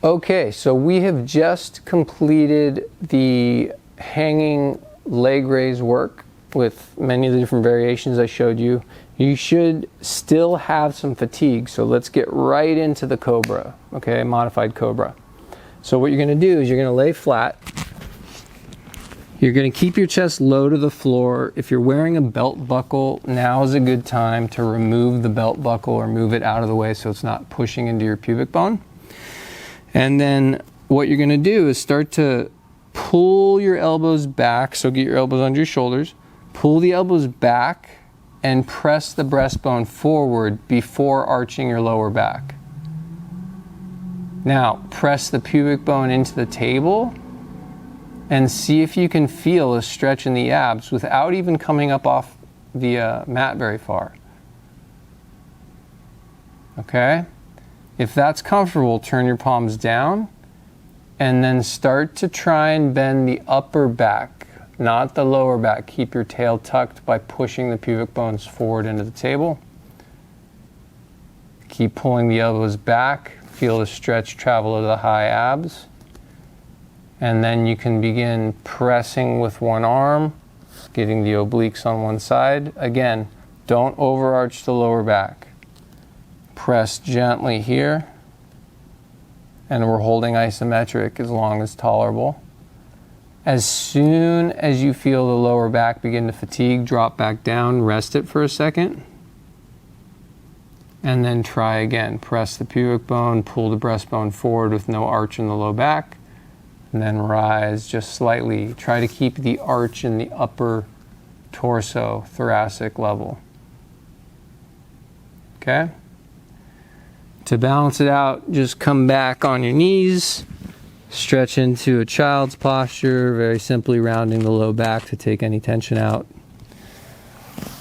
Okay, so we have just completed the hanging leg raise work with many of the different variations I showed you. You should still have some fatigue, so let's get right into the Cobra, okay, modified Cobra. So what you're going to do is you're going to lay flat. You're going to keep your chest low to the floor. If you're wearing a belt buckle, now is a good time to remove the belt buckle or move it out of the way so it's not pushing into your pubic bone. And then what you're going to do is start to pull your elbows back. So get your elbows under your shoulders. Pull the elbows back and press the breastbone forward before arching your lower back. Now, press the pubic bone into the table and see if you can feel a stretch in the abs without even coming up off the mat very far. Okay? If that's comfortable, turn your palms down and then start to try and bend the upper back, not the lower back. Keep your tail tucked by pushing the pubic bones forward into the table. Keep pulling the elbows back. Feel the stretch travel to the high abs. And then you can begin pressing with one arm, getting the obliques on one side. Again, don't overarch the lower back. Press gently here. And we're holding isometric as long as tolerable. As soon as you feel the lower back begin to fatigue, drop back down, rest it for a second. And then try again. Press the pubic bone, pull the breastbone forward with no arch in the low back. And then rise just slightly. Try to keep the arch in the upper torso, thoracic level. Okay? To balance it out, just come back on your knees. Stretch into a child's posture, very simply rounding the low back to take any tension out.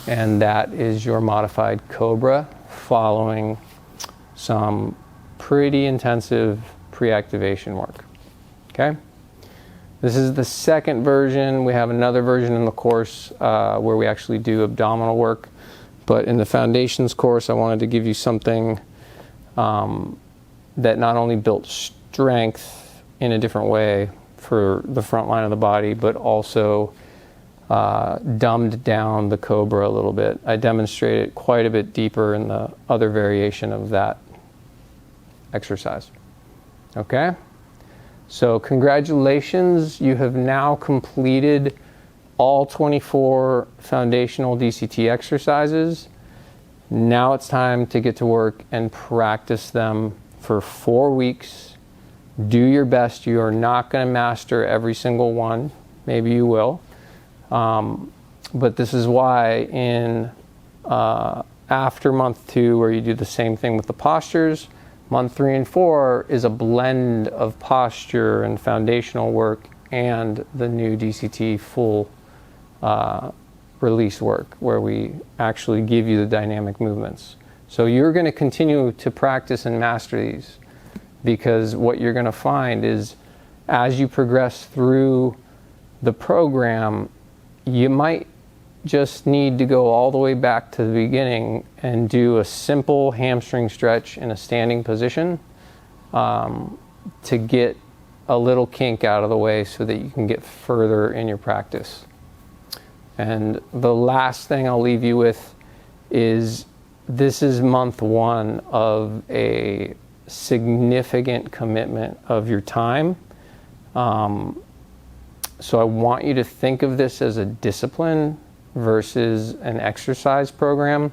And that is your modified Cobra, following some pretty intensive pre-activation work. Okay? This is the second version. We have another version in the course where we actually do abdominal work. But in the foundations course, I wanted to give you something that not only built strength in a different way for the front line of the body, but also dumbed down the Cobra a little bit. I demonstrate it quite a bit deeper in the other variation of that exercise. Okay? So congratulations, you have now completed all 24 foundational DCT exercises. Now it's time to get to work and practice them for 4 weeks. Do your best. You are not going to master every single one. Maybe you will. But this is why in after month 2, where you do the same thing with the postures, month 3 and 4 is a blend of posture and foundational work and the new DCT full release work, where we actually give you the dynamic movements. So you're going to continue to practice and master these, because what you're going to find is as you progress through the program, you might just need to go all the way back to the beginning and do a simple hamstring stretch in a standing position to get a little kink out of the way so that you can get further in your practice. And the last thing I'll leave you with is this is month 1 of a significant commitment of your time. So I want you to think of this as a discipline versus an exercise program.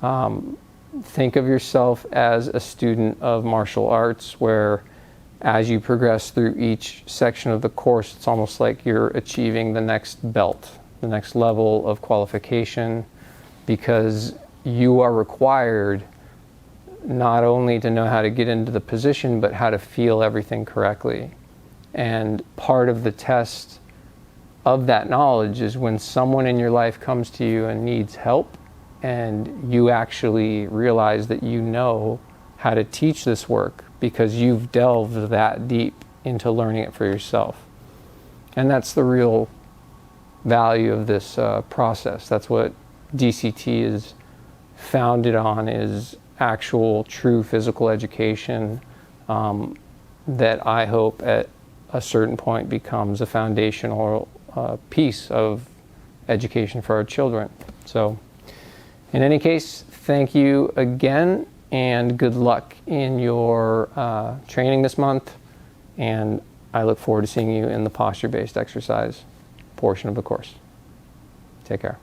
Think of yourself as a student of martial arts, where as you progress through each section of the course, it's almost like you're achieving the next belt, the next level of qualification, because you are required not only to know how to get into the position, but how to feel everything correctly. And part of the test of that knowledge is when someone in your life comes to you and needs help, and you actually realize that you know how to teach this work because you've delved that deep into learning it for yourself. And that's the real value of this process. That's what DCT is founded on, is actual true physical education that I hope at a certain point becomes a foundational piece of education for our children. So in any case, thank you again, and good luck in your training this month. And I look forward to seeing you in the posture-based exercise portion of the course. Take care.